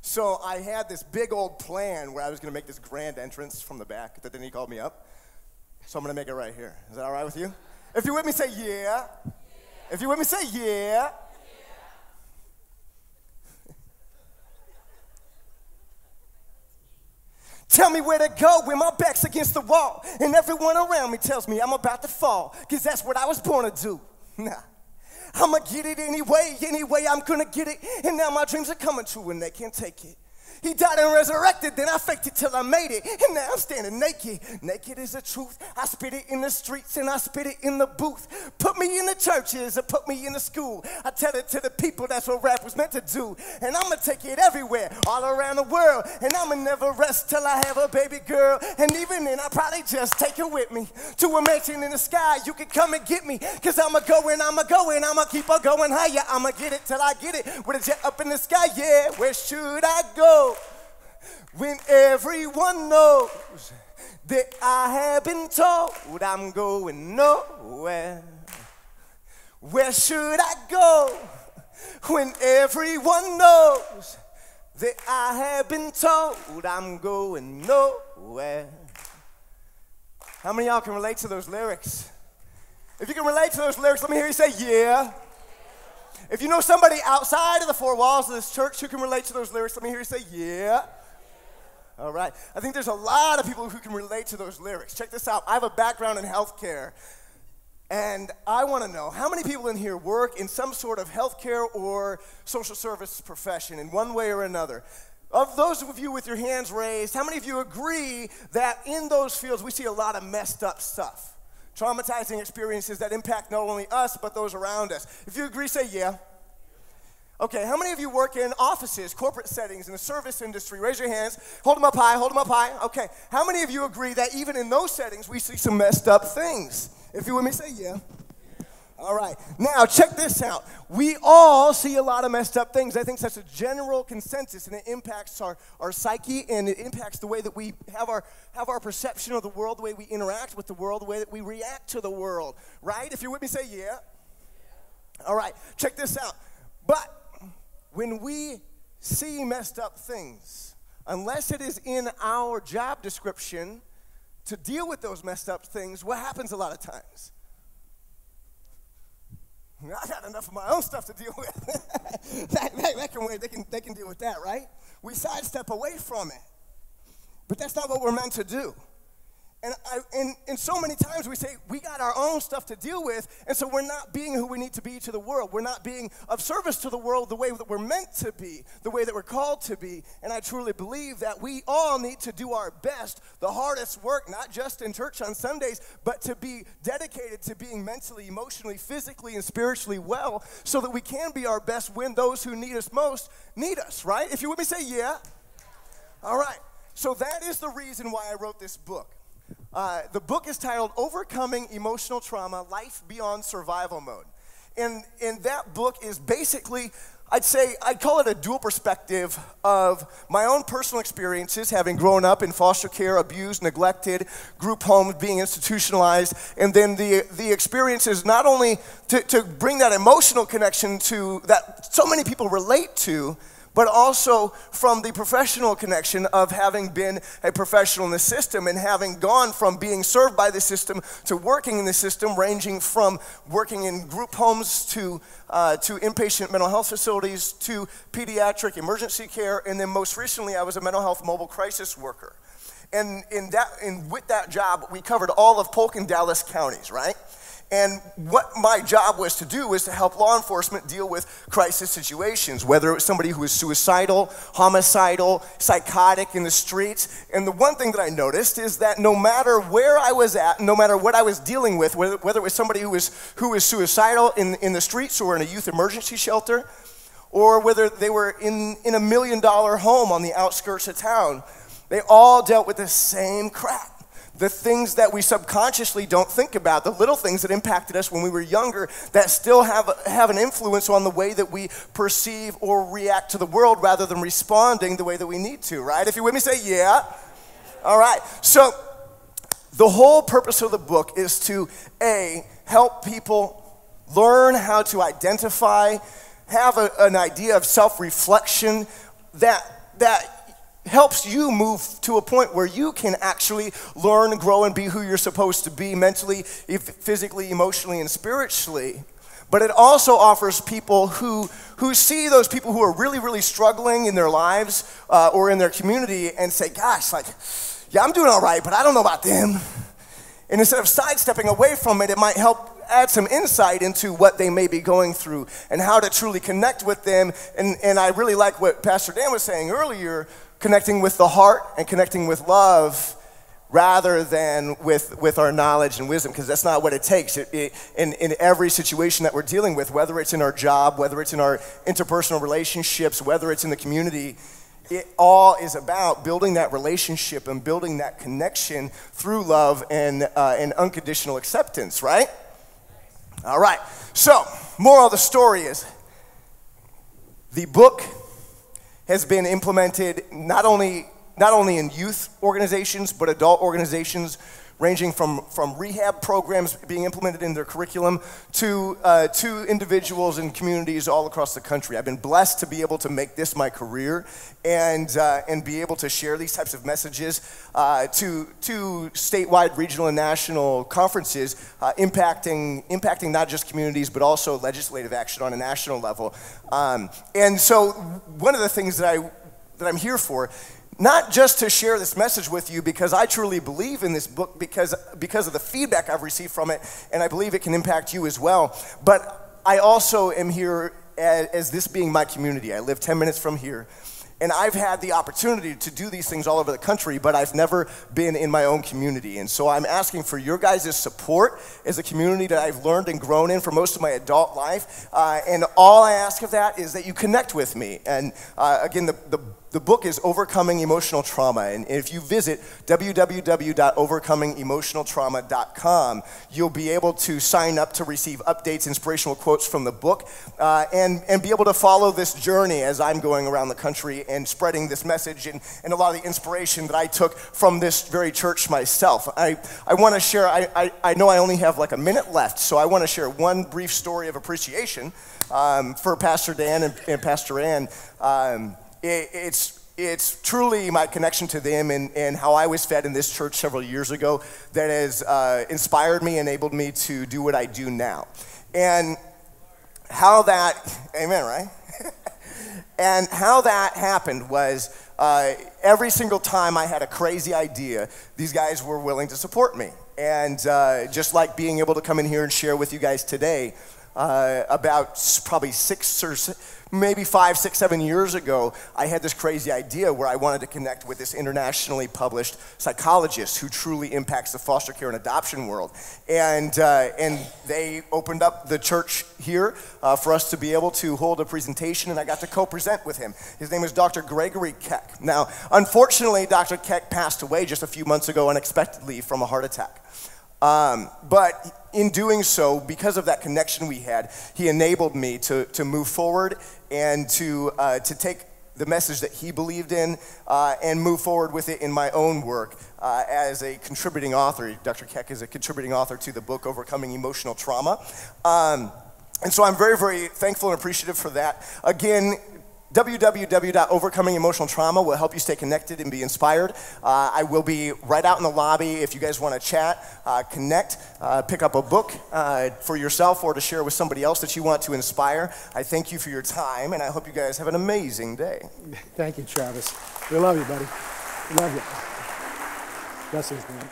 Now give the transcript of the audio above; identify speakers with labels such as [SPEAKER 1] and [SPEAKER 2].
[SPEAKER 1] So I had this big old plan where I was going to make this grand entrance from the back, but then he called me up. So I'm going to make it right here. Is that all right with you? If you're with me, say yeah. If you're with me, say yeah. Tell me where to go when my back's against the wall and everyone around me tells me I'm about to fall, because that's what I was born to do. Nah, I'ma get it anyway I'm gonna get it, and now my dreams are coming true and they can't take it. He died and resurrected, then I faked it till I made it, and now I'm standing naked. Naked is the truth. I spit it in the streets and I spit it in the booth. Put me in the churches or put me in the school. I tell it to the people, that's what rap was meant to do. And I'ma take it everywhere, all around the world. And I'ma never rest till I have a baby girl. And even then, I'll probably just take her with me to a mansion in the sky. You can come and get me, cause I'ma go and I'ma keep on going higher. I'ma get it till I get it, with a jet up in the sky, yeah. Where should I go when everyone knows that I have been told I'm going nowhere? Where should I go when everyone knows that I have been told I'm going nowhere? How many of y'all can relate to those lyrics? If you can relate to those lyrics, let me hear you say yeah. If you know somebody outside of the four walls of this church who can relate to those lyrics, let me hear you say yeah. All right. I think there's a lot of people who can relate to those lyrics. Check this out. I have a background in healthcare, and I want to know how many people in here work in some sort of healthcare or social service profession in one way or another. Of those of you with your hands raised, how many of you agree that in those fields we see a lot of messed up stuff? Traumatizing experiences that impact not only us, but those around us. If you agree, say yeah. Okay, how many of you work in offices, corporate settings, in the service industry? Raise your hands. Hold them up high, hold them up high. Okay, how many of you agree that even in those settings we see some messed up things? If you're with me, say yeah. All right, now check this out. We all see a lot of messed up things. I think that's a general consensus, and it impacts our psyche, and it impacts the way that we have our perception of the world, the way we interact with the world, the way that we react to the world, right? If you're with me, say yeah. All right, check this out. But when we see messed up things, unless it is in our job description to deal with those messed up things, what happens a lot of times? I got enough of my own stuff to deal with. that can wait. They can deal with that, right? We sidestep away from it. But that's not what we're meant to do. And so many times we say we got our own stuff to deal with, and so we're not being who we need to be to the world. We're not being of service to the world the way that we're meant to be, the way that we're called to be. And I truly believe that we all need to do our best, the hardest work, not just in church on Sundays, but to be dedicated to being mentally, emotionally, physically, and spiritually well, so that we can be our best when those who need us most need us, right? If you're with me, say yeah. All right. So that is the reason why I wrote this book. The book is titled Overcoming Emotional Trauma, Life Beyond Survival Mode. And that book is basically, I'd call it a dual perspective of my own personal experiences, having grown up in foster care, abused, neglected, group homes, being institutionalized, and then the experiences not only to bring that emotional connection to that so many people relate to, but also from the professional connection of having been a professional in the system and having gone from being served by the system to working in the system, ranging from working in group homes to inpatient mental health facilities to pediatric emergency care, and then most recently I was a mental health mobile crisis worker. And with that job, we covered all of Polk and Dallas counties, right? And what my job was to do was to help law enforcement deal with crisis situations, whether it was somebody who was suicidal, homicidal, psychotic in the streets. And the one thing that I noticed is that no matter where I was at, no matter what I was dealing with, whether it was somebody who was suicidal in the streets or in a youth emergency shelter, or whether they were in a $1 million home on the outskirts of town, they all dealt with the same crap. The things that we subconsciously don't think about, the little things that impacted us when we were younger that still have an influence on the way that we perceive or react to the world rather than responding the way that we need to, right? If you're with me, say yeah. All right. So the whole purpose of the book is to, A, help people learn how to identify, have an idea of self-reflection that helps you move to a point where you can actually learn, grow, and be who you're supposed to be mentally, physically, emotionally, and spiritually. But it also offers people who see those people who are really, really struggling in their lives or in their community and say, gosh, like, yeah, I'm doing all right, but I don't know about them. And instead of sidestepping away from it, it might help add some insight into what they may be going through and how to truly connect with them. And I really like what Pastor Dan was saying earlier, connecting with the heart and connecting with love rather than with our knowledge and wisdom, because that's not what it takes. In every situation that we're dealing with, whether it's in our job, whether it's in our interpersonal relationships, whether it's in the community, it all is about building that relationship and building that connection through love and unconditional acceptance, right? All right, so moral of the story is the book has been implemented not only in youth organizations, but adult organizations, ranging from rehab programs being implemented in their curriculum to individuals and communities all across the country. I've been blessed to be able to make this my career and be able to share these types of messages to statewide, regional, and national conferences, impacting not just communities, but also legislative action on a national level. And so one of the things that I'm here for, not just to share this message with you because I truly believe in this book because of the feedback I've received from it, and I believe it can impact you as well, but I also am here as this being my community. I live 10 minutes from here, and I've had the opportunity to do these things all over the country, but I've never been in my own community. And so I'm asking for your guys' support as a community that I've learned and grown in for most of my adult life. And all I ask of that is that you connect with me. And again, the book is Overcoming Emotional Trauma. And if you visit www.overcomingemotionaltrauma.com, you'll be able to sign up to receive updates, inspirational quotes from the book, and be able to follow this journey as I'm going around the country and spreading this message and a lot of the inspiration that I took from this very church myself. I want to share, I know I only have like a minute left, so I want to share one brief story of appreciation for Pastor Dan and Pastor Ann. It's truly my connection to them and how I was fed in this church several years ago that has inspired me, enabled me to do what I do now. And how that, amen, right? And how that happened was every single time I had a crazy idea, these guys were willing to support me. And just like being able to come in here and share with you guys today, about probably 5, 6, 7 years ago, I had this crazy idea where I wanted to connect with this internationally published psychologist who truly impacts the foster care and adoption world. And they opened up the church here for us to be able to hold a presentation, and I got to co-present with him. His name is Dr. Gregory Keck. Now, unfortunately, Dr. Keck passed away just a few months ago unexpectedly from a heart attack. But in doing so, because of that connection we had, he enabled me to move forward and to take the message that he believed in and move forward with it in my own work as a contributing author. Dr. Keck is a contributing author to the book Overcoming Emotional Trauma. And so I'm very, very thankful and appreciative for that. Again, www.overcomingemotionaltrauma will help you stay connected and be inspired. I will be right out in the lobby if you guys want to chat, connect, pick up a book for yourself or to share with somebody else that you want to inspire. I thank you for your time, and I hope you guys have an amazing day.
[SPEAKER 2] Thank you, Travis. We love you, buddy. We love you. Blessings, man.